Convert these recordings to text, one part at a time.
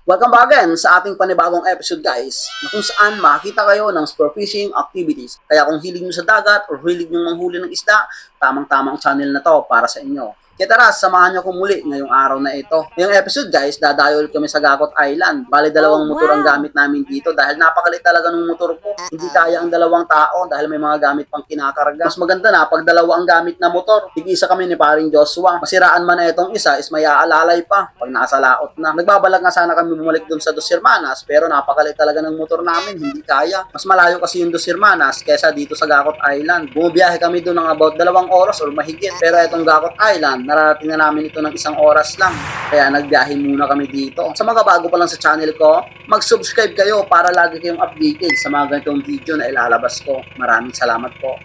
Welcome back again sa ating panibagong episode guys, na kung saan makita kayo ng spearfishing activities. Kaya kung hilig nyo sa dagat o hilig nyo manghuli ng isda, tamang-tamang channel na to para sa inyo. Kaya tara, samahan nyo ko muli ngayong araw na ito. Ngayong episode guys, dadayo kami sa Gakot Island. Bali dalawang motor ang gamit namin dito dahil napakalit talaga ng motor ko. Hindi kaya ang dalawang tao dahil may mga gamit pang kinakarga. Mas maganda na pag dalawa ang gamit na motor. Tig-isa kami ni paring Joshua. Masiraan man na itong isa is may aalalay pa pag nasa laot na. Nagbabalak nga sana kami bumalik dun sa Dos Hermanas pero napakalit talaga ng motor namin. Hindi kaya. Mas malayo kasi yung Dos Hermanas kesa dito sa Gakot Island. Bumibiyahe kami dun ng about 2 oras or mahigit. Pero itong Gakot Island, nararating na namin ito ng 1 oras lang. Kaya nagbiyahe muna kami dito. Sa mga bago pa lang sa channel ko, mag-subscribe kayo para lagi kayong updated sa mga ganitong video na ilalabas ko. Maraming salamat po.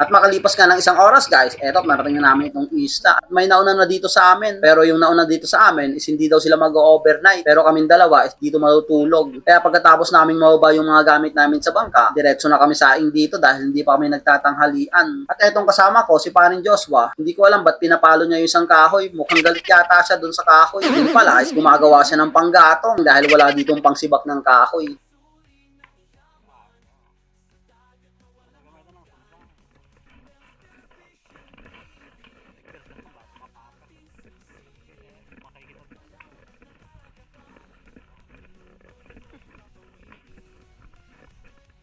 At makalipas nga ng 1 oras guys, eto narating na namin itong isla. At may nauna na dito sa amin. Pero yung nauna dito sa amin is hindi daw sila mag-overnight. Pero kaming dalawa is dito matutulog. Kaya pagkatapos namin mababa yung mga gamit namin sa bangka, diretso na kami saing dito dahil hindi pa kami nagtatanghalian. At etong kasama ko, si paring Joshua, hindi ko alam ba't pinapalo niya yung isang kahoy. Mukhang galit yata siya dun sa kahoy. Yun pala is gumagawa siya ng panggatong dahil wala ditong pangsibak ng kahoy.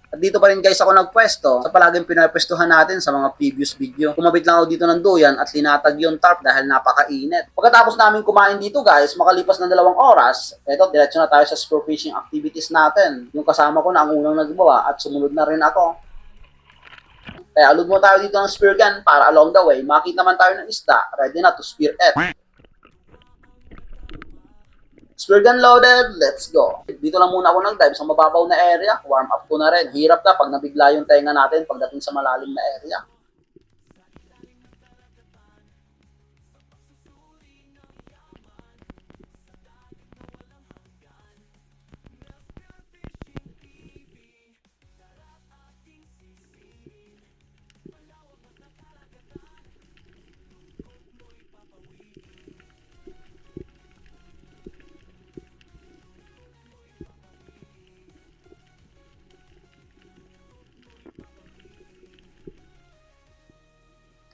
At dito pa rin guys ako nagpwesto sa palaging pinapwestuhan natin sa mga previous video. Kumabit lang ako dito ng duyan at linatag yung tarp dahil napakainit. Pagkatapos namin kumain dito guys, makalipas ng 2 oras, eto diretso na tayo sa spearfishing activities natin. Yung kasama ko na ang unang nagbawa at sumunod na rin ako. Kaya alog mo tayo dito ng spear gun para along the way, makita naman tayo ng isda, ready na to spear it. Spear gun loaded, let's go. Dito lang muna ako nag-dive sa mababaw na area. Warm up ko na rin. Hirap na pag nabigla yung tenga natin pagdating sa malalim na area.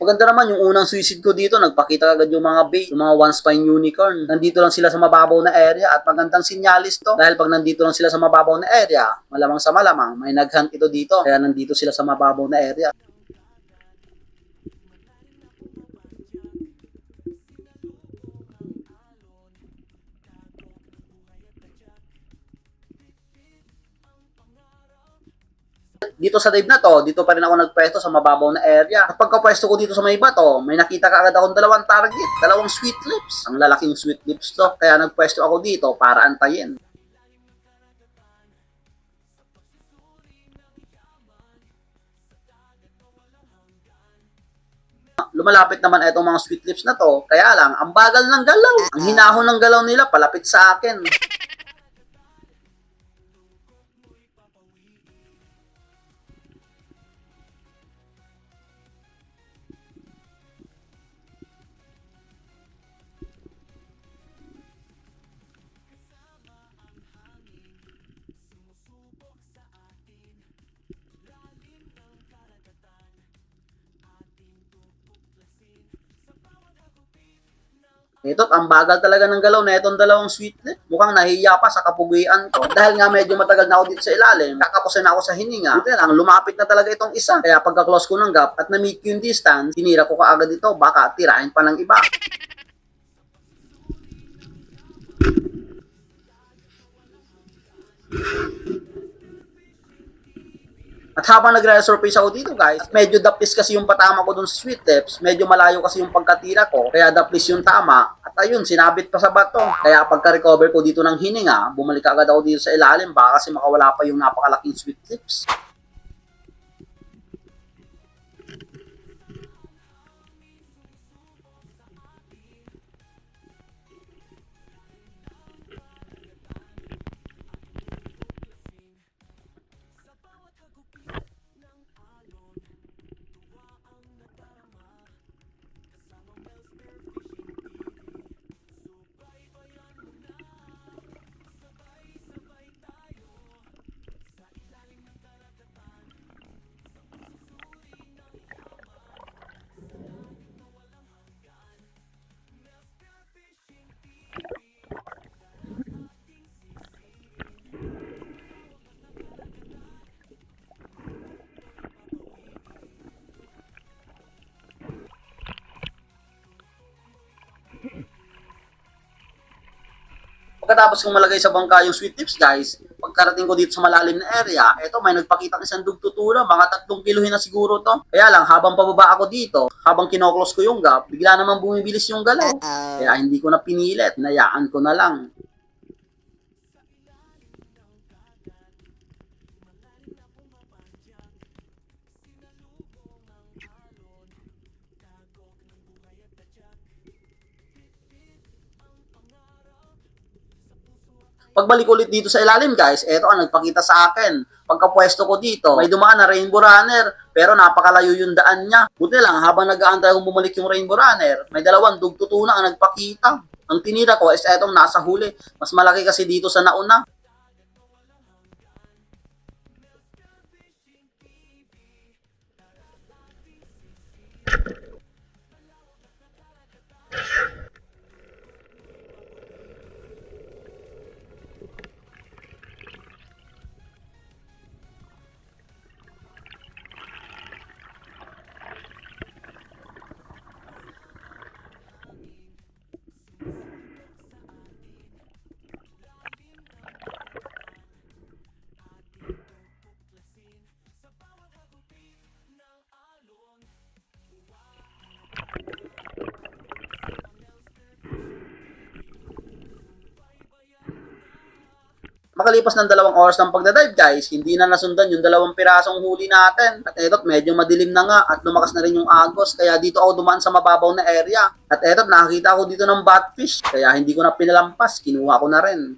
Maganda naman yung unang suicide ko dito, nagpakita agad yung mga bait, yung mga one-spine unicorn. Nandito lang sila sa mababaw na area at magandang sinyalis to dahil pag nandito lang sila sa mababaw na area, malamang sa malamang, may nag-hunt ito dito kaya nandito sila sa mababaw na area. Dito sa dive na to, dito pa rin ako nagpwesto sa mababaw na area. At pagkapwesto ko dito sa may bato, may nakita ka agad akong 2 target, 2 sweet lips. Ang lalaking sweet lips to, kaya nagpwesto ako dito para antayin. Lumalapit naman itong mga sweet lips na to, kaya lang, ang bagal ng galaw. Ang hinahon ng galaw nila, palapit sa akin. Ito, ang bagal talaga ng galaw na itong 2 sweet lip. Mukhang nahiya pa sa kapugian ko. Dahil nga medyo matagal na ako dito sa ilalim, kakapusin ako sa hininga. Buti lang, lumapit na talaga itong isa. Kaya pagka-close ko ng gap at na-meet yung distance, tinira ko kaagad ito, baka tirahin pa ng iba. At habang nagre-surface ako dito guys, medyo dapis kasi yung patama ko dun sa sweet tips, medyo malayo kasi yung pagkatira ko, kaya dapis yung tama, at ayun, sinabit pa sa bato. Kaya pagka-recover ko dito ng hininga, bumalik agad ako dito sa ilalim, baka kasi makawala pa yung napakalaking sweet tips. Pagkatapos kong malagay sa bangka yung sweet tips guys, pagkarating ko dito sa malalim na area, eto may nagpakita ng isang dugtuturo, mga 3 kiluhin na siguro to. Kaya lang, habang pababa ako dito, habang kinoklos ko yung gap, bigla naman bumibilis yung galaw. Kaya hindi ko na pinilit, hinayaan ko na lang. Pagbalik ulit dito sa ilalim guys, eto ang nagpakita sa akin. Pagkapwesto ko dito, may dumaan na Rainbow Runner, pero napakalayo yung daan niya. Buti lang, habang nag-aantay akong bumalik yung Rainbow Runner, may 2 dugtutuna ang nagpakita. Ang tinira ko is etong nasa huli. Mas malaki kasi dito sa nauna. Makalipas ng 2 oras ng pagdadive guys, hindi na nasundan yung 2 pirasong huli natin. At etot, medyo madilim na nga at lumakas na rin yung agos. Kaya dito ako dumaan sa mababaw na area. At etot, nakakita ako dito ng batfish. Kaya hindi ko na pinalampas, kinuha ko na rin.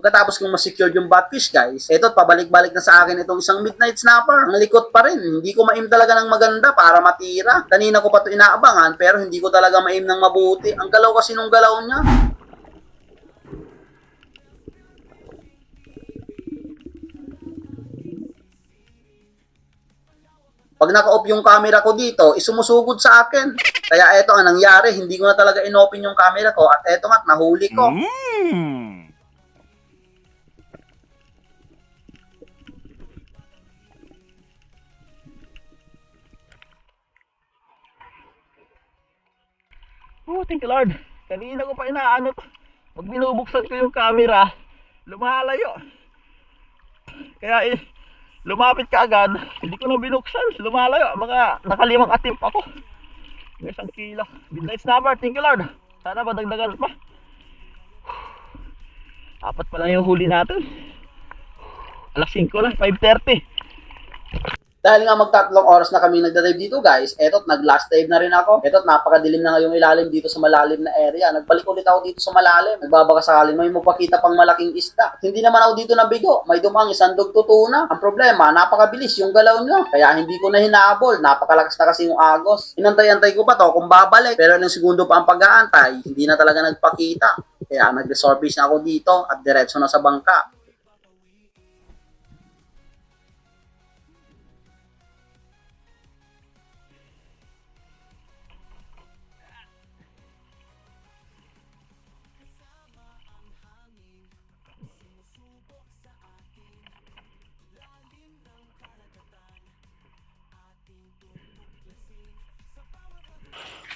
Pagkatapos kong ma-secure yung batfish guys, eto pabalik-balik na sa akin itong isang midnight snapper. Ang likot pa rin, hindi ko ma-aim talaga ng maganda para matira. Kanina ko pa ito inaabangan pero hindi ko talaga ma-aim ng mabuti. Ang galaw kasi nung galaw niya. Pag naka-off yung camera ko dito, isumusugod sa akin. Kaya eto ang nangyari, hindi ko na talaga in-open yung camera ko at eto nga't nahuli ko. Oh, thank you Lord. Kanina ko pa inaano to. Pag binubuksan ko yung camera, lumalayo. Kaya lumapit ka agad, hindi ko na binuksan, lumalayo. Mga nakalimang attempt ako. May 1 kilo. Midnight snapper, thank you Lord. Sana madagdagan pa. 4 pa lang yung huli natin. Alas 5 na, 5:30. Dahil nga mag-3 oras na kami nagda-dive dito guys, etot nag-last dive na rin ako. Etot napakadilim na nga yung ilalim dito sa malalim na area. Nagbalik ulit ako dito sa malalim. Nagbabaka sakaling may mapakita pang malaking isda. At hindi naman ako dito nabigo. May dumang isang dugtutuna. Ang problema, napakabilis yung galaw nyo. Kaya hindi ko na hinabol. Napakalakas na kasi yung agos. Inantay-antay ko pa to kung babalik. Pero ng segundo pa ang pag-aantay, hindi na talaga nagpakita. Kaya nag-resorbish na ako dito at diretso na sa bangka.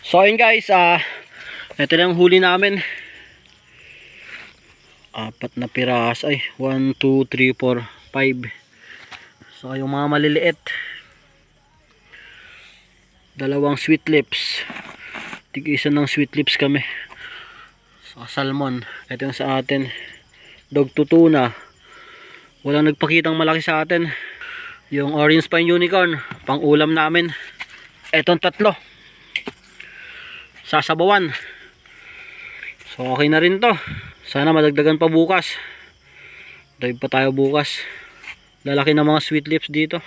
So ayun guys, ito na yung huli namin. 4 na piras, 1, 2, 3, 4, 5. So yung mga maliliit, 2 sweet lips. Tig-isa ng sweet lips kami. So salmon, ito yung sa atin. Dog tutuna. Walang nagpakitang malaki sa atin. Yung orange spine unicorn, pang ulam namin. Etong 3. Sasabawan. So okay na rin to. Sana madagdagan pa bukas. Dive pa tayo bukas. Lalaki ng mga sweet lips dito.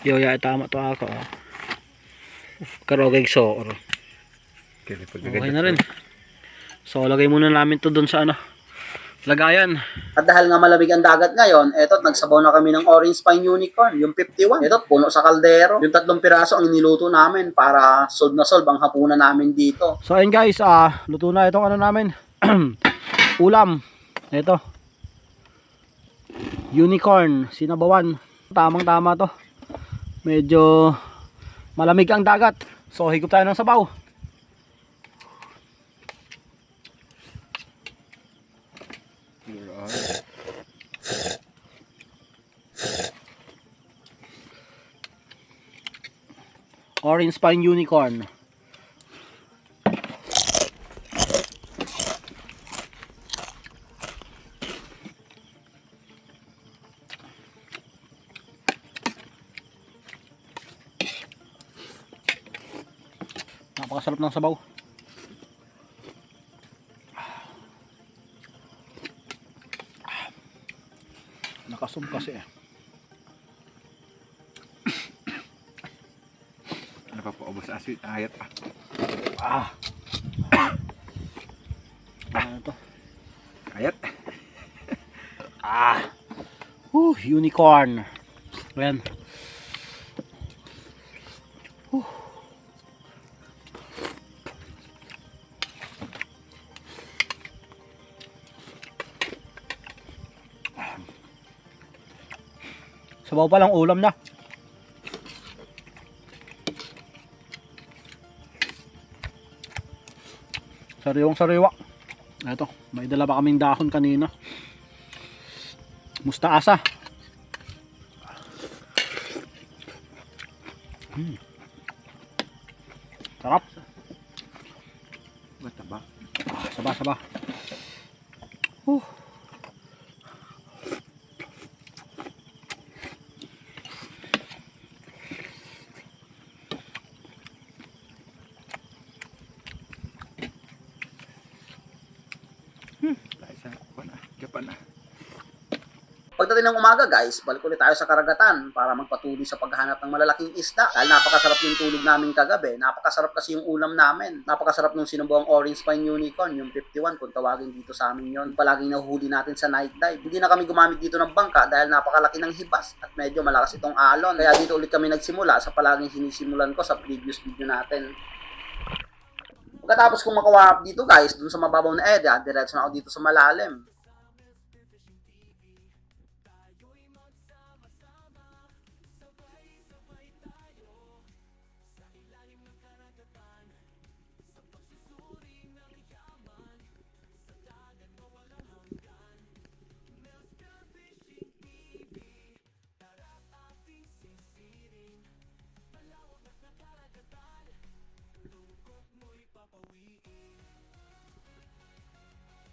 Yo, tama to ako. Karogay so. Okay na rin. So lagay muna namin to doon sa ano, lagayan. At dahil nga malamig ang dagat ngayon, eto nagsabaw na kami ng orange spine unicorn, yung 51. Eto puno sa kaldero. Yung 3 piraso ang niluto namin para solve na solve ang hapunan namin dito. So ayun guys, luto na itong ano namin. Ulam. Ito. Unicorn, sinabawan. Tamang-tama to. Medyo malamig ang dagat. So higop tayo ng sabaw. Orange spine unicorn. Napakasarap ng sabaw. Nakasum kasi eh. Napapaubos sa asit, ayat pa. Ano to? Ayat. Unicorn. Ayan. Sabaw pa lang ulam na. Sariwang sariwa. Ito, may dala pa kaming dahon kanina. Mustaasa. Sarap. Mataba. Saba. Japan na. Pagdating ng umaga guys, balik ulit tayo sa karagatan para magpatuloy sa paghahanap ng malalaking isda. Dahil napakasarap yung tulog namin kagabi, napakasarap kasi yung ulam namin. Napakasarap nung sinubawang orange spine unicorn, yung 51 kung tawagin dito sa amin yon. Palaging nahuhuli natin sa night dive. Hindi na kami gumamit dito ng bangka dahil napakalaki ng hibas at medyo malakas itong alon. Kaya dito ulit kami nagsimula sa palaging sinisimulan ko sa previous video natin. Pagkatapos kong makawahap dito guys, dun sa mababaw na area, diretso na ako dito sa malalim.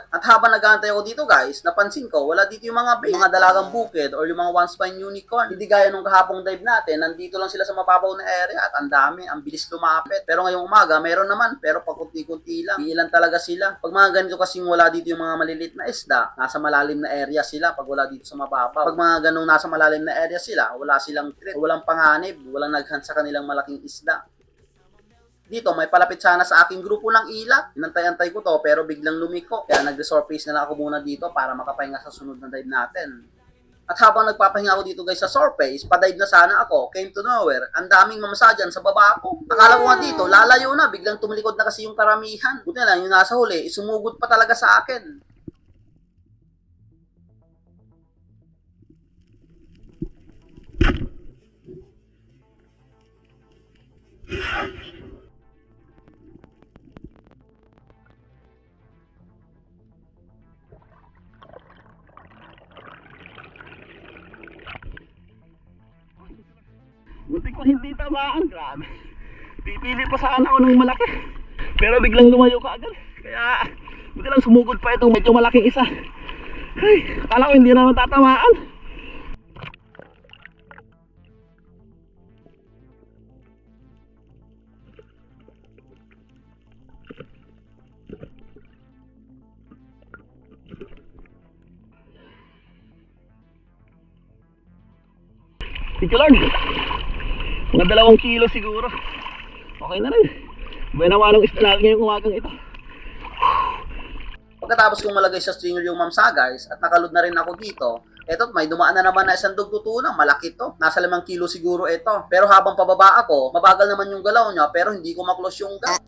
At habang nag-aantay ako dito guys, napansin ko, wala dito yung mga bait, mga dalagang bukid or yung mga one spine unicorn. Hindi gaya nung kahapong dive natin, nandito lang sila sa mababaw na area at ang dami, ang bilis lumapit. Pero ngayong umaga, meron naman, pero pakunti-kunti lang. Ilan talaga sila. Pag mga ganito kasing wala dito yung mga maliliit na isda, nasa malalim na area sila pag wala dito sa mababaw. Pag mga ganung nasa malalim na area sila, wala silang threat, walang panganib, walang naghunt sa kanilang malaking isda. Dito, may palapit sana sa aking grupo ng ilat. Inantay-antay ko to, pero biglang lumiko. Kaya nag-resurface na lang ako muna dito para makapahinga sa sunod na dive natin. At habang nagpapahinga ako dito guys sa surface, pa-dive na sana ako, came to nowhere. Ang daming mamasa dyan sa baba ko. Akala ko nga dito, lalayo na, biglang tumilikod na kasi yung karamihan. Buti na lang, yung nasa huli, isumugod pa talaga sa akin. Buti ko hindi tamaan, grabe. Pipili pa sana ako ng malaki. Pero biglang lumayo ka agad. Kaya, buti lang sumugod pa itong medyo malaking isa. Ay, akala ko hindi na naman tatamaan. Thank you Lord. Mga 2 kilo siguro. Okay na rin. Buwan naman ang isda natin ngayong umagang ito. Pagkatapos kong malagay sa stringer yung mamsa guys, at nakalod na rin ako dito, eto may dumaan na naman na isang dugtutunan, malaki to. Nasa 5 kilo siguro ito. Pero habang pababa ako, mabagal naman yung galaw niya, pero hindi ko maklose yung gap.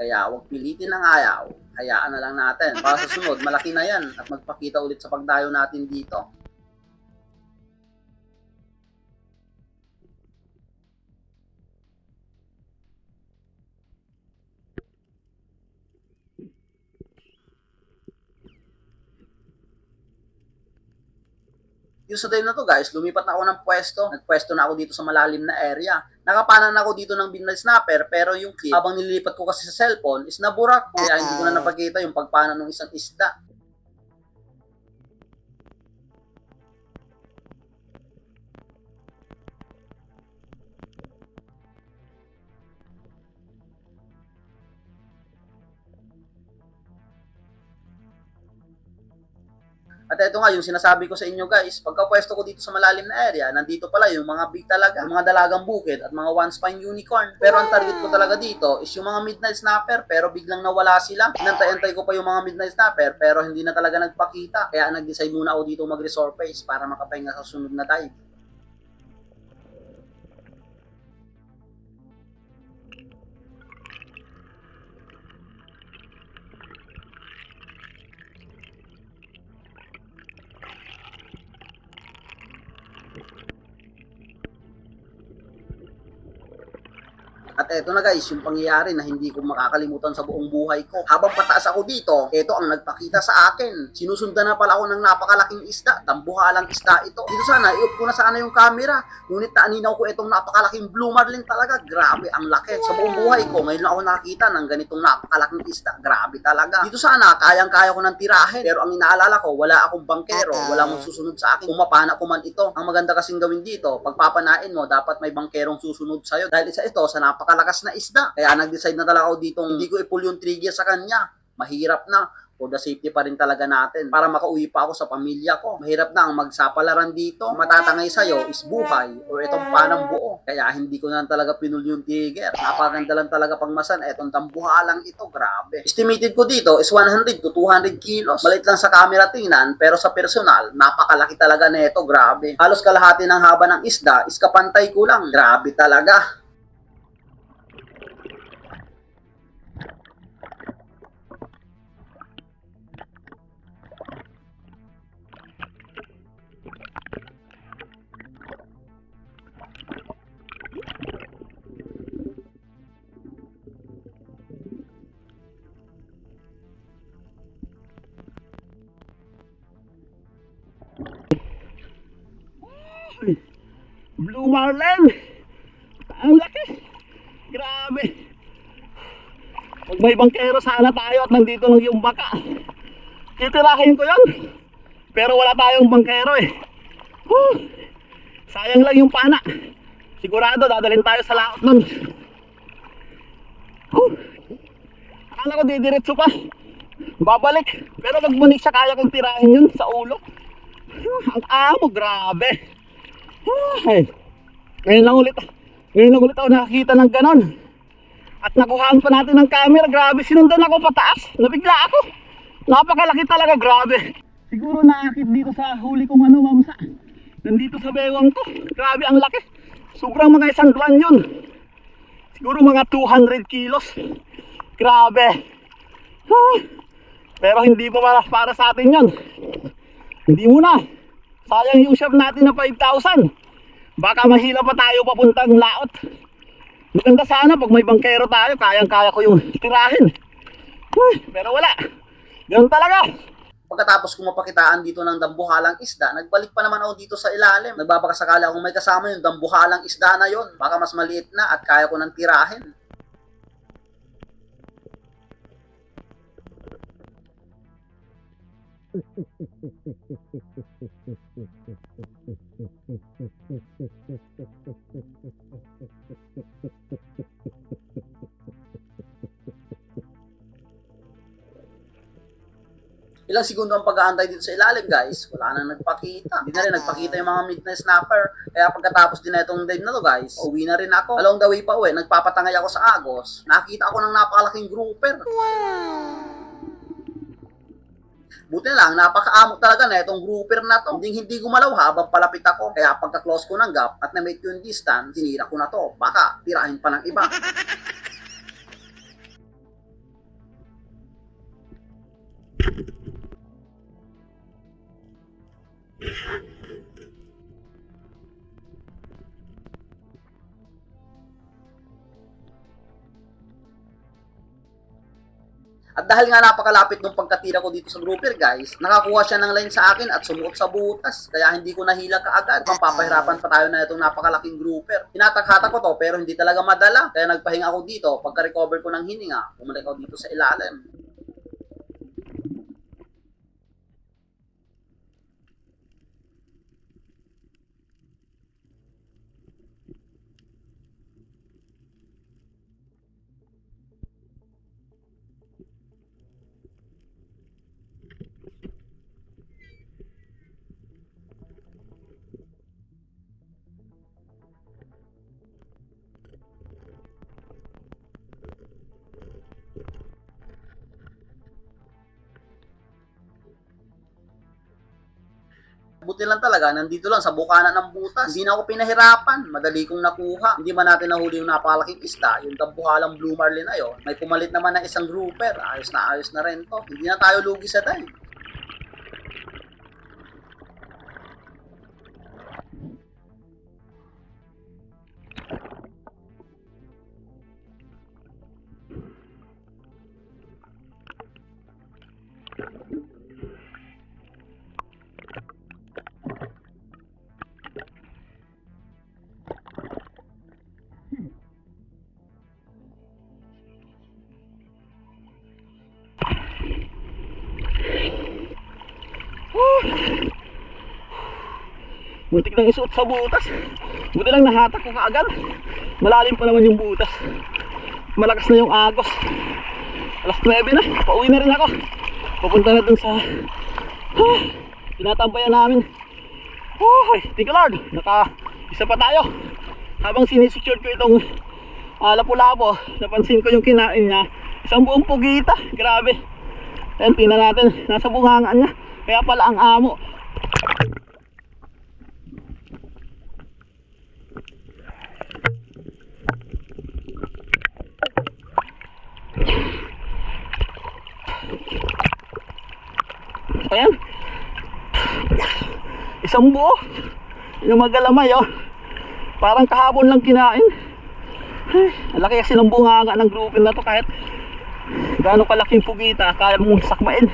Kaya huwag pilitin ang ayaw. Hayaan na lang natin. Para sa sunod, malaki na yan at magpakita ulit sa pagdayo natin dito. Yung sa day na to guys, lumipat na ako ng pwesto. Nagpwesto na ako dito sa malalim na area. Nakapanan ako dito ng midnight snapper, pero yung clip, habang nililipat ko kasi sa cellphone, is naburak. Kaya hindi ko na napakita yung pagpanan ng isang isda. At ito nga, yung sinasabi ko sa inyo guys, pagka-pwesto ko dito sa malalim na area, nandito pala yung mga big talaga, yung mga dalagang bukid at mga one spine unicorn. Pero ang target ko talaga dito is yung mga midnight snapper, pero biglang nawala sila. Inantay-antay ko pa yung mga midnight snapper, pero hindi na talaga nagpakita. Kaya nag-decide muna ako dito mag-resurface para makapahinga sa sunod na dive. At eto na guys, yung pangyayari na hindi ko makakalimutan sa buong buhay ko. Habang pataas ako dito, eto ang nagpakita sa akin. Sinusundan na pala ako ng napakalaking isda. Dambuhalang isda ito. Dito sana, i-off ko na sana yung camera. Ngunit naaninaw ko itong napakalaking blue marlin talaga. Grabe, ang laki. Sa buong buhay ko, ngayon lang ako nakakita ng ganitong napakalaking isda. Grabe talaga. Dito sana, kayang-kaya ko ng tirahin. Pero ang inaalala ko, wala akong bangkero. Wala mong susunod sa akin. Kung mapana ko man ito. Ang maganda kasing gawin dito, pagpapanain mo, dapat may bangkerong susunod sa'yo. Dahil isa ito, sa napakalakas na isda. Kaya nag-decide na talaga ako dito, hindi ko i-pull yung trigger sa kanya. Mahirap na. For the safety pa rin talaga natin. Para makauwi pa ako sa pamilya ko. Mahirap na ang magsapalaran dito. Matatangay sa'yo is buhay o itong panang buo. Kaya hindi ko na talaga pinul yung trigger. Napakaganda lang talaga pangmasan. Etong tambuhalang ito, grabe. Estimated ko dito is 100 to 200 kilos. Malit lang sa camera tingnan, pero sa personal, napakalaki talaga neto, grabe. Halos kalahati ng haba ng isda is kapantay ko lang. Grabe talaga. Blue marlin! Ang laki! Grabe! Pag may bangkero sana tayo at nandito lang yung baka, titirahin ko yun. Pero wala tayong bangkero eh. Whew. Sayang lang yung pana. Sigurado dadalhin tayo sa laot nun. Akala ko didiretso pa, babalik. Pero pag bunik siya, kaya kong tirahin yun sa ulo. Ang amo, grabe. Ay, ngayon lang ulit ako nakakita ng ganon. At nakuhaan pa natin ng camera. Grabe, sinundan ako pataas. Nabigla ako. Napakalaki talaga, grabe. Siguro nakakit dito sa huli kong mamsa. Nandito sa bewang ko. Grabe, ang laki. Sobrang mga isang buwan yun. Siguro mga 200 kilos. Grabe. Pero hindi pa para sa atin yun. Hindi muna. Sayang yung shop natin na 5,000. Baka mahila pa tayo papuntang laot. Maganda sana pag may bangkero tayo, kayang-kaya ko yung tirahin. Pero wala. Ganun talaga. Pagkatapos ko mapakitaan dito ng dambuhalang isda, nagbalik pa naman ako dito sa ilalim. Nagbabakasakala akong may kasama yung dambuhalang isda na yon. Baka mas maliit na at kaya ko nang tirahin. Ilang segundo ang pag-aantay dito sa ilalim, guys. Wala nang nagpakita. Hindi na rin nagpakita yung mga midnight snapper. Kaya pagkatapos din na itong dive na to, guys, uwi na rin ako. Along the way pa uwi, nagpapatangay ako sa Agos. Nakita ako ng napakalaking grouper. Buti na lang, napakaamok talaga na itong grouper na to. Hindi gumalaw habang palapit ako. Kaya pagka-close ko ng gap at na-make ko yung distance, tinira ko na to. Baka tirahin pa ng iba. At dahil nga napakalapit nung pagkatira ko dito sa grouper, guys, nakakuha siya ng line sa akin at sumuot sa butas. Kaya hindi ko nahila kaagad. Papahirapan pa tayo na itong napakalaking grouper. Tinatakata ko to pero hindi talaga madala. Kaya nagpahinga ako dito. Pagka-recover ko ng hininga, bumalik ako dito sa ilalim. Buti lang talaga, nandito lang sa bukana ng butas. Hindi na ako pinahirapan, madali kong nakuha. Hindi man natin nahuli yung napakalaking isda, yung dambuhalang blue marlin na yun. May pumalit naman ng isang grouper, ayos na rin to. Hindi na tayo lugi sa dive. Muntik nang isuot sa butas. Buti lang nahatak ko kaagad. Malalim pa naman yung butas. Malakas na yung agos. Alas 9 na. Pauwi na rin ako. Pupunta na dun sa tinatambayan namin. Thank you Lord. Isa pa tayo. Habang sinisecure ko itong lapu-lapo, napansin ko yung kinain niya. Isang buong pugita. Grabe. Ayan, tingnan natin. Nasa bungangan niya. Kaya pala ang amo. Ayan. Isang buo. Yung magalamay oh. Parang kahapon lang kinain. Ay, laki kasi ng bunganga ng grouping na to. Kahit gaano kalaking pugita, kaya mong sakmain.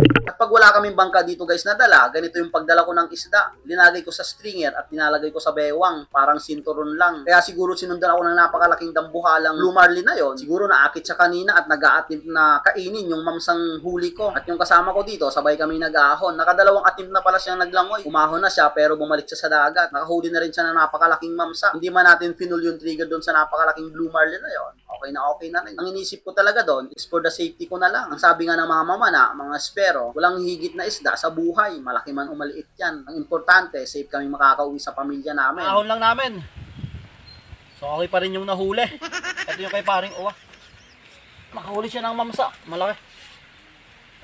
At pag wala kaming bangka dito guys na dala, ganito yung pagdala ko ng isda. Linagay ko sa stringer at nilalagay ko sa bewang, parang sinturon lang. Kaya siguro sinundan ako ng napakalaking dambuhalang blue marlin na yon. Siguro naakit siya kanina at nag-a-attempt na kainin yung mamsang huli ko. At yung kasama ko dito, sabay kami nag-aahon. Nakadalawang attempt na pala siyang naglangoy. Umahon na siya pero bumalik siya sa dagat. Nakahuli na rin siya ng napakalaking mamsa. Hindi man natin finul yung trigger doon sa napakalaking blue marlin na yon. Okay na rin. Ang inisip ko talaga doon is for the safety ko na lang. Ang sabi nga ng mga mamana, mga espero, walang higit na isda sa buhay. Malaki man o maliit yan. Ang importante, safe kami makakauwi sa pamilya namin. Ahon lang namin. So okay pa rin yung nahuli. Ito yung kay paring uwa. Nakahuli siya ng mamsa. Malaki.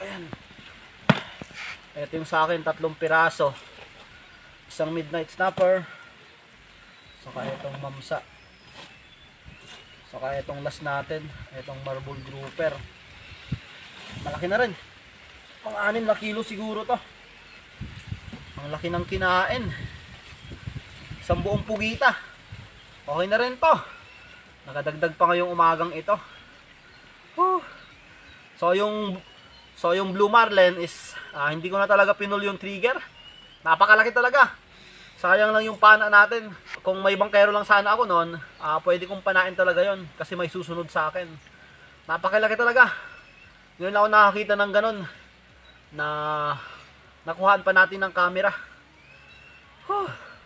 Ayan. Ito yung sa akin, 3 piraso. Isang midnight snapper. Saka itong mamsa. Saka itong last natin. Itong marble grouper. Malaki na rin. Mga 6 na kilo siguro to. Ang laki ng kinain. Isang buong pugita. Okay na rin to. Nakadagdag pa ngayong umagang ito. So yung blue marlin is hindi ko na talaga pinul yung trigger. Napakalaki talaga. Sayang lang yung pana natin. Kung may bangkero lang sana ako noon, pwede kong panain talaga yon kasi may susunod sa akin. Napakalaki talaga. Ngayon lang ako nakakita ng ganun na nakuhaan pa natin ng camera.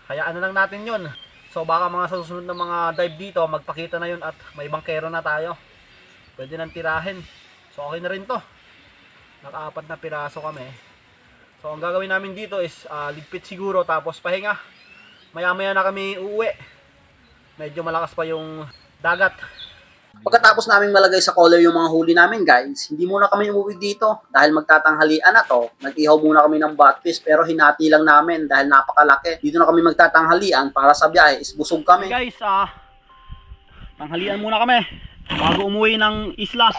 Hayaan na lang natin yun. So baka mga susunod na mga dive dito, magpakita na yun at may bangkero na tayo. Pwede nang tirahin. So okay na rin to. Naka-4 na piraso kami. So ang gagawin namin dito is ligpit siguro tapos pahinga. Maya-maya na kami uuwi. Medyo malakas pa yung dagat. Pagkatapos naming malagay sa collar yung mga huli namin guys, hindi muna kami umuwi dito dahil magtatanghalian na to. Nag-ihaw muna kami ng botfish pero hinati lang namin dahil napakalaki. Dito na kami magtatanghalian para sa biyahe is busog kami. Guys, tanghalian muna kami bago umuwi ng isla.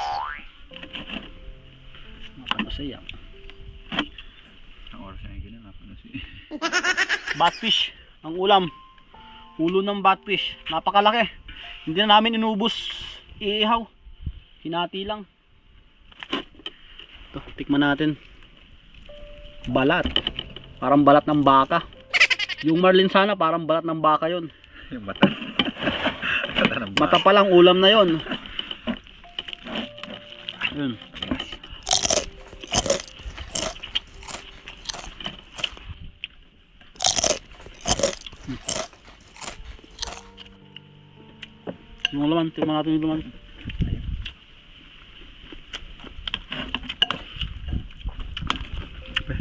Napakasaya. Ang oras na yung ginanap. Batfish ang ulam. Ulo ng batfish. Napakalaki. Hindi na namin inubos iihaw. Hinati lang. Ito, tikman natin. Balat. Parang balat ng baka. Yung marlin sana parang balat ng baka yon. Yung mata. Mata ng Mata pa lang ulam na yon. Ayun. Yung laman, tingnan natin yung laman.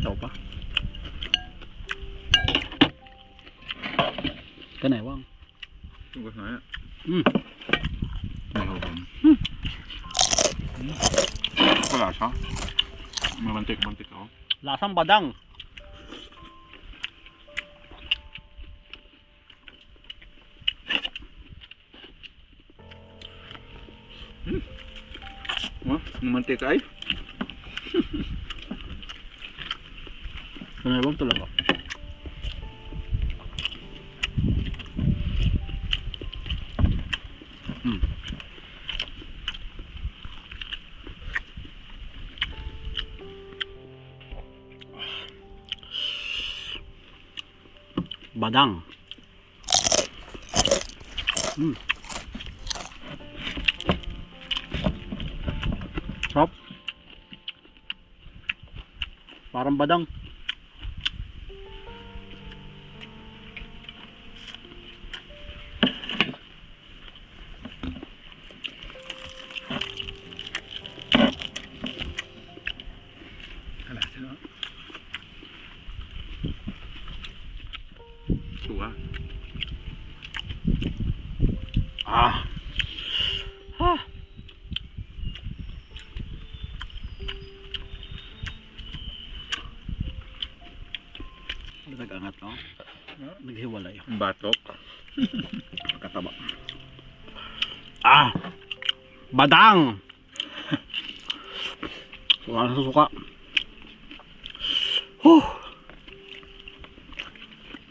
Tao pa. Kanewang. Tugas na yan. Mahawang. Wala siya. Mamantik ako. Lasang badang. Mamantik ay. Kanewang talaga. Badang. Sarap. Parang badang. Wala siya. Suwa. Ah. Nag-angat no? Naghiwalay. Batok. Kataba. Badang. Wala sa suka.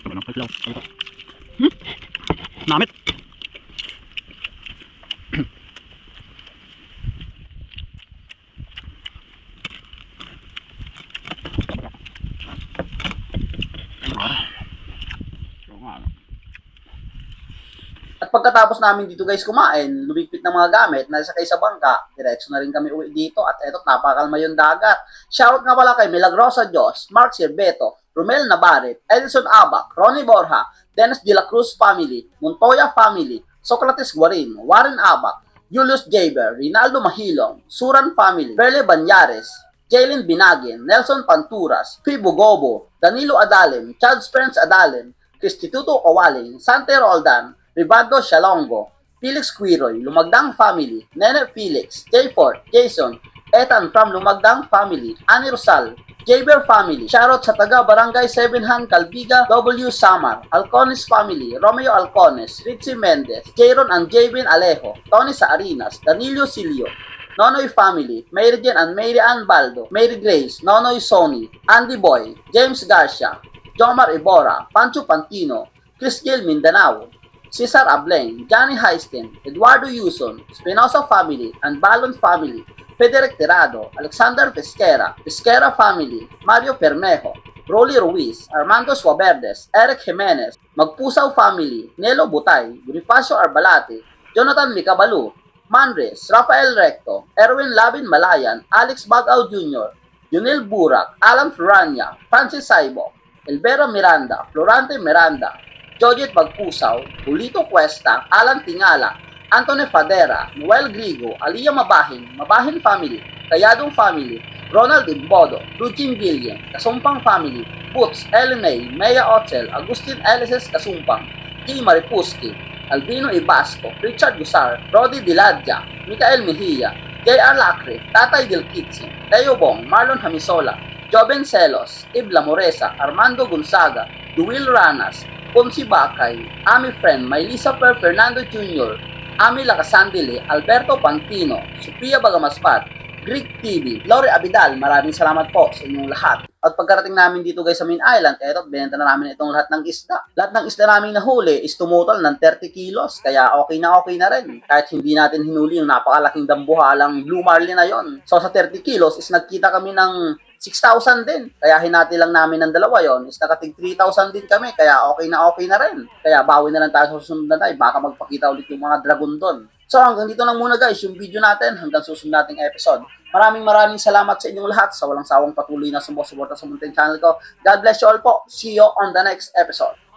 Sabi ng katlaw. Namit. At pagkatapos namin dito guys kumain, lumipit ng mga gamit na sakay sa bangka, diretso na rin kami uwi dito at eto napakalma yung dagat. Shoutout nga pala kay Milagrosa Diyos, Mark Sirbeto, Romel Nabaret, Edison Abac, Ronnie Borja, Dennis De La Cruz family, Montoya family, Socrates Guarin, Warren Abac, Julius Jaber, Rinaldo Mahilong, Suran family, Perle Banyares, Jalen Binagin, Nelson Panturas, Fibo Gobo, Danilo Adalem, Chad Spence Adalem, Cristituto Kawaling, Sante Roldan, Rivado Shalongo, Felix Quiroy, Lumagdang family, Nene Felix, J. Fort, Jason, Ethan from Lumagdang family, Ani Rosal, Jaber family, Charot sa taga Barangay 7Han Calbiga, W. Samar, Alcones family, Romeo Alcones, Ritzy Mendez, Jaron and Javin Alejo, Tony Saarinas, Danilo Silio, Nonoy family, Mary Jane and Mary Ann Baldo, Mary Grace, Nonoy Sony, Andy Boy, James Garcia, Jomar Ibora, Pancho Pantino, Chris Gil Mindanao, Cesar Ableng, Johnny Heisten, Eduardo Yuson, Espinosa family, and Balon family, Federic Tirado, Alexander Pesquera, Pesquera family, Mario Permejo, Rolly Ruiz, Armando Suaberdes, Eric Jimenez, Magpusaw family, Nelo Butay, Bonifacio Arbalate, Jonathan Micabalu, Manres, Rafael Recto, Erwin Labin Malayan, Alex Bagaw Jr., Junil Burak, Alan Florania, Francis Saibo, Elvera Miranda, Florante Miranda, Jojet Magpusaw, Julito Cuesta, Alan Tingala, Antone Fadera, Noel Grigo, Alia Mabahin, Mabahin Family, Kayadong Family, Ronald Imbodo, Eugene Villen, Kasumpang Family, Boots, Ellen May, Mea Ochel, Agustin Elises Kasumpang, G. Maripuski, Albino Ibasco, Richard Gusar, Rodi Diladja, Mikael Mejia, J.R. Lacre, Tatay Del Kitsin, Teo Bong, Marlon Hamisola, Joven Celos, Ibla Moresa, Armando Gonzaga, Duwil Ranas, Ponsi Bakay, Ami Friend, Maylisa Per Fernando Jr., Ami Lacasandile, Alberto Pantino, Sophia Bagamaspat, Greek TV, Lore Abidal, maraming salamat po sa inyong lahat. At pagkarating namin dito guys sa main island, eto, binenta na namin itong lahat ng isda. Lahat ng isda namin nahuli is tumutol ng 30 kilos, kaya okay na rin. Kahit hindi natin hinuli yung napakalaking dambuhalang blue marlin na yon. So sa 30 kilos is nagkita kami ng 6,000 din. Kaya hinati lang namin ng dalawa yon is nakatig 3,000 din kami, kaya okay na rin. Kaya bawi na lang tayo sa susunod na tayo, baka magpakita ulit yung mga dragon doon. So hanggang dito lang muna guys yung video natin hanggang susunod nating episode. Maraming salamat sa inyong lahat sa walang sawang patuloy na sumusuporta sa munting channel ko. God bless you all po. See you on the next episode.